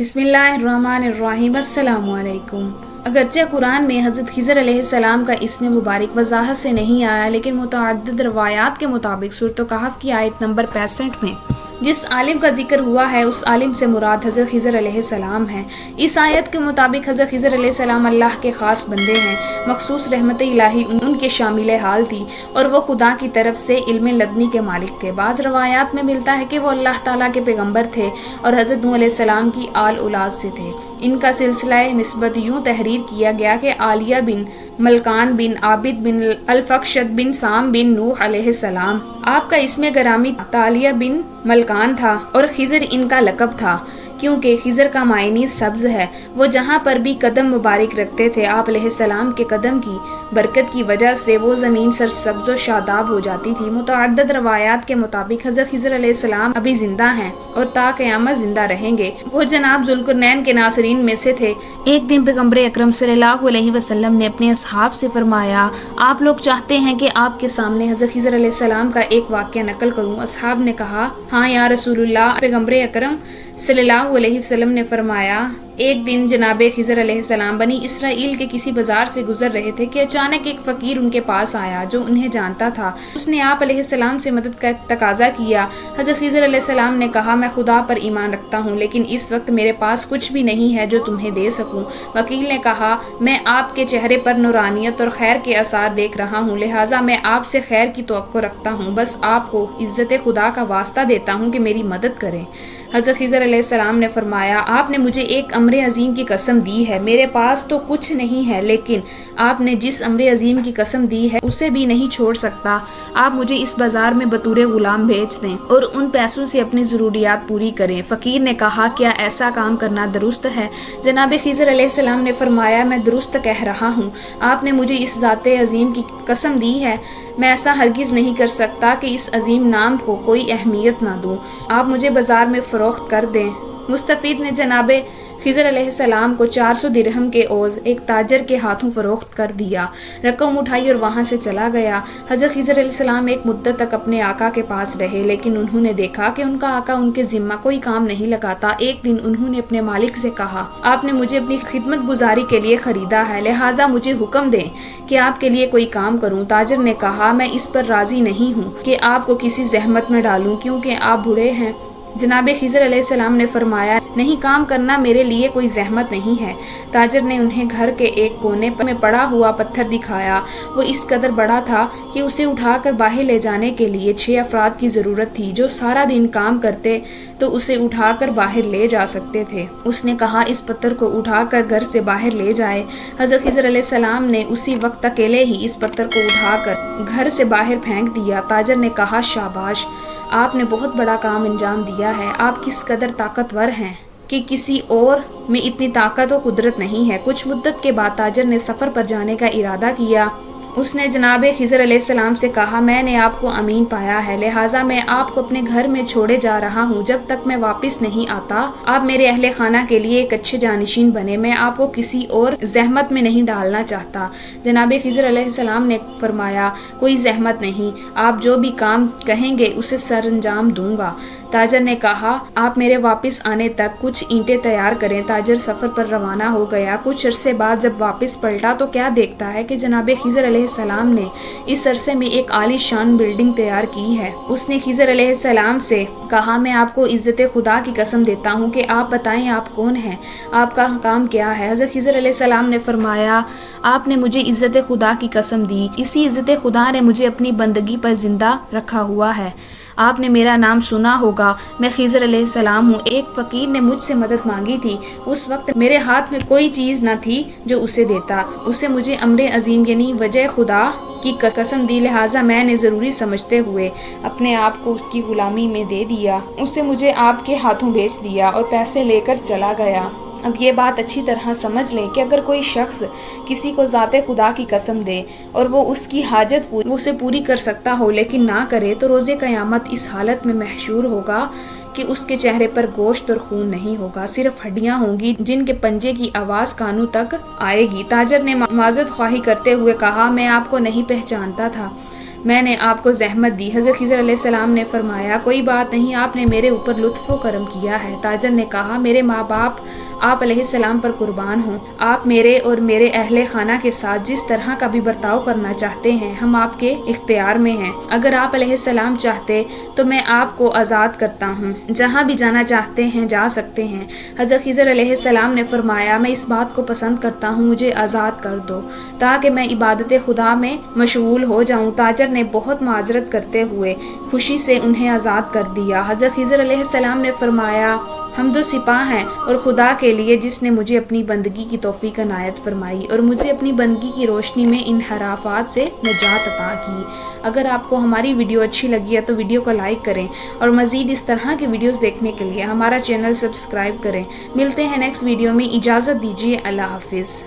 بسم اللہ الرحمن الرحیم۔ السلام علیکم۔ اگرچہ قرآن میں حضرت خضر علیہ السلام کا اسم مبارک وضاحت سے نہیں آیا، لیکن متعدد روایات کے مطابق سورۃ کہف کی آیت نمبر 65 میں جس عالم کا ذکر ہوا ہے اس عالم سے مراد حضرت خضر علیہ السلام ہے۔ اس آیت کے مطابق حضرت خضر علیہ السلام اللہ کے خاص بندے ہیں، مخصوص رحمت الہی ان کے شامل حال تھی اور وہ خدا کی طرف سے علم لدنی کے مالک تھے۔ بعض روایات میں ملتا ہے کہ وہ اللہ تعالیٰ کے پیغمبر تھے اور حضرت نوح علیہ السلام کی آل اولاد سے تھے۔ ان کا سلسلہ نسبت یوں تحریر کیا گیا کہ عالیہ بن ملکان بن عابد بن الفقشد بن سام بن نوح علیہ السلام۔ آپ کا اسم گرامی تالیہ بن ملکان تھا اور خضر ان کا لقب تھا، کیونکہ خضر کا معنی سبز ہے۔ وہ جہاں پر بھی قدم مبارک رکھتے تھے، آپ علیہ السلام کے قدم کی برکت کی وجہ سے وہ زمین سرسبز و شاداب ہو جاتی تھی۔ متعدد روایات کے مطابق حضرت خضر علیہ السلام ابھی زندہ ہیں اور تا قیامت زندہ رہیں گے۔ وہ جناب ذوالقرنین کے ناصرین میں سے تھے۔ ایک دن پیغمبر اکرم صلی اللہ علیہ وسلم نے اپنے اصحاب سے فرمایا، آپ لوگ چاہتے ہیں کہ آپ کے سامنے حضرت خضر علیہ السلام کا ایک واقعہ نقل کروں؟ اصحاب نے کہا، ہاں یا رسول اللہ۔ پیغمبر اکرم صلی اللہ علیہ وسلم نے فرمایا، ایک دن جناب خضر علیہ السلام بنی اسرائیل کے کسی بازار سے گزر رہے تھے کہ اچانک ایک فقیر ان کے پاس آیا جو انہیں جانتا تھا۔ اس نے آپ علیہ السلام سے مدد کا تقاضا کیا۔ حضرت خضر علیہ السلام نے کہا، میں خدا پر ایمان رکھتا ہوں، لیکن اس وقت میرے پاس کچھ بھی نہیں ہے جو تمہیں دے سکوں۔ وکیل نے کہا، میں آپ کے چہرے پر نورانیت اور خیر کے آثار دیکھ رہا ہوں، لہٰذا میں آپ سے خیر کی توقع رکھتا ہوں، بس آپ کو عزت خدا کا واسطہ دیتا ہوں کہ میری مدد کریں۔ حضرت خضر علیہ السلام نے فرمایا، آپ نے مجھے ایک امر عظیم کی قسم دی ہے، میرے پاس تو کچھ نہیں ہے، لیکن آپ نے جس امر عظیم کی قسم دی ہے اسے بھی نہیں چھوڑ سکتا۔ آپ مجھے اس بازار میں بطور غلام بھیج دیں اور ان پیسوں سے اپنی ضروریات پوری کریں۔ فقیر نے کہا، کیا ایسا کام کرنا درست ہے؟ جناب خضر علیہ السلام نے فرمایا، میں درست کہہ رہا ہوں۔ آپ نے مجھے اس ذات عظیم کی قسم دی ہے، میں ایسا ہرگز نہیں کر سکتا کہ اس عظیم نام کو کوئی اہمیت نہ دوں۔ آپ مجھے بازار میں فروخت کر دیں۔ مستفید نے جناب خضر علیہ السلام کو 400 درہم کے عوض ایک تاجر کے ہاتھوں فروخت کر دیا، رقم اٹھائی اور وہاں سے چلا گیا۔ حضرت خضر علیہ السلام ایک مدت تک اپنے آقا کے پاس رہے، لیکن انہوں نے دیکھا کہ ان کا آقا ان کے ذمہ کوئی کام نہیں لگاتا۔ ایک دن انہوں نے اپنے مالک سے کہا، آپ نے مجھے اپنی خدمت گزاری کے لیے خریدا ہے، لہٰذا مجھے حکم دیں کہ آپ کے لیے کوئی کام کروں۔ تاجر نے کہا، میں اس پر راضی نہیں ہوں کہ آپ کو کسی زحمت میں ڈالوں، کیونکہ آپ بوڑھے ہیں۔ جناب خضر علیہ السلام نے فرمایا، نہیں، کام کرنا میرے لیے کوئی زحمت نہیں ہے۔ تاجر نے انہیں گھر کے ایک کونے میں پڑا ہوا پتھر دکھایا۔ وہ اس قدر بڑا تھا کہ اسے اٹھا کر باہر لے جانے کے لیے 6 افراد کی ضرورت تھی جو سارا دن کام کرتے تو اسے اٹھا کر باہر لے جا سکتے تھے۔ اس نے کہا، اس پتھر کو اٹھا کر گھر سے باہر لے جائے۔ حضرت خضر علیہ السلام نے اسی وقت اکیلے ہی اس پتھر کو اٹھا کر گھر سے باہر پھینک دیا۔ تاجر نے کہا، شاباش، آپ نے بہت بڑا کام انجام دیا ہے۔ آپ کس قدر طاقتور ہیں کہ کسی اور میں اتنی طاقت و قدرت نہیں ہے۔ کچھ مدت کے بعد تاجر نے سفر پر جانے کا ارادہ کیا۔ اس نے جناب خضر علیہ السلام سے کہا، میں نے آپ کو امین پایا ہے، لہٰذا میں آپ کو اپنے گھر میں چھوڑے جا رہا ہوں۔ جب تک میں واپس نہیں آتا آپ میرے اہل خانہ کے لیے ایک اچھے جانشین بنے، میں آپ کو کسی اور زحمت میں نہیں ڈالنا چاہتا۔ جناب خضر علیہ السلام نے فرمایا، کوئی زحمت نہیں، آپ جو بھی کام کہیں گے اسے سر انجام دوں گا۔ تاجر نے کہا، آپ میرے واپس آنے تک کچھ اینٹیں تیار کریں۔ تاجر سفر پر روانہ ہو گیا۔ کچھ عرصے بعد جب واپس پلٹا تو کیا دیکھتا ہے کہ جناب خضر علیہ السلام نے اس عرصے میں ایک عالی شان بلڈنگ تیار کی ہے۔ اس نے خضر علیہ السلام سے کہا، میں آپ کو عزت خدا کی قسم دیتا ہوں کہ آپ بتائیں آپ کون ہیں، آپ کا کام کیا ہے؟ حضرت خضر علیہ السلام نے فرمایا، آپ نے مجھے عزت خدا کی قسم دی، اسی عزت خدا نے مجھے اپنی بندگی پر زندہ رکھا ہوا ہے۔ آپ نے میرا نام سنا ہوگا، میں خضر علیہ السلام ہوں۔ ایک فقیر نے مجھ سے مدد مانگی تھی، اس وقت میرے ہاتھ میں کوئی چیز نہ تھی جو اسے دیتا۔ اسے مجھے امر عظیم یعنی وجہ خدا کی قسم دی، لہٰذا میں نے ضروری سمجھتے ہوئے اپنے آپ کو اس کی غلامی میں دے دیا۔ اسے مجھے آپ کے ہاتھوں بیچ دیا اور پیسے لے کر چلا گیا۔ اب یہ بات اچھی طرح سمجھ لیں کہ اگر کوئی شخص کسی کو ذات خدا کی قسم دے اور وہ اس کی حاجت اسے پوری کر سکتا ہو لیکن نہ کرے، تو روز قیامت اس حالت میں محشور ہوگا کہ اس کے چہرے پر گوشت اور خون نہیں ہوگا، صرف ہڈیاں ہوں گی جن کے پنجے کی آواز کانوں تک آئے گی۔ تاجر نے معذرت خواہی کرتے ہوئے کہا، میں آپ کو نہیں پہچانتا تھا۔ میں نے آپ کو زحمت دی۔ حضرت خضر علیہ السلام نے فرمایا کوئی بات نہیں، آپ نے میرے اوپر لطف و کرم کیا ہے۔ تاجر نے کہا میرے ماں باپ آپ علیہ السلام پر قربان ہوں، آپ میرے اور میرے اہل خانہ کے ساتھ جس طرح کا بھی برتاؤ کرنا چاہتے ہیں ہم آپ کے اختیار میں ہیں۔ اگر آپ علیہ السلام چاہتے تو میں آپ کو آزاد کرتا ہوں، جہاں بھی جانا چاہتے ہیں جا سکتے ہیں۔ حضرت خضر علیہ السلام نے فرمایا میں اس بات کو پسند کرتا ہوں، مجھے آزاد کر دو تاکہ میں عبادت خدا میں مشغول ہو جاؤں۔ تاجر نے بہت معذرت کرتے ہوئے خوشی سے انہیں آزاد کر دیا۔ حضرت خضر علیہ السلام نے فرمایا حمد و سپاہ ہیں اور خدا کے لیے جس نے مجھے اپنی بندگی کی توفیق عنایت فرمائی اور مجھے اپنی بندگی کی روشنی میں انحرافات سے نجات عطا کی۔ اگر آپ کو ہماری ویڈیو اچھی لگی ہے تو ویڈیو کو لائک کریں اور مزید اس طرح کی ویڈیوز دیکھنے کے لیے ہمارا چینل سبسکرائب کریں۔ ملتے ہیں نیکسٹ ویڈیو میں، اجازت دیجیے، اللہ حافظ۔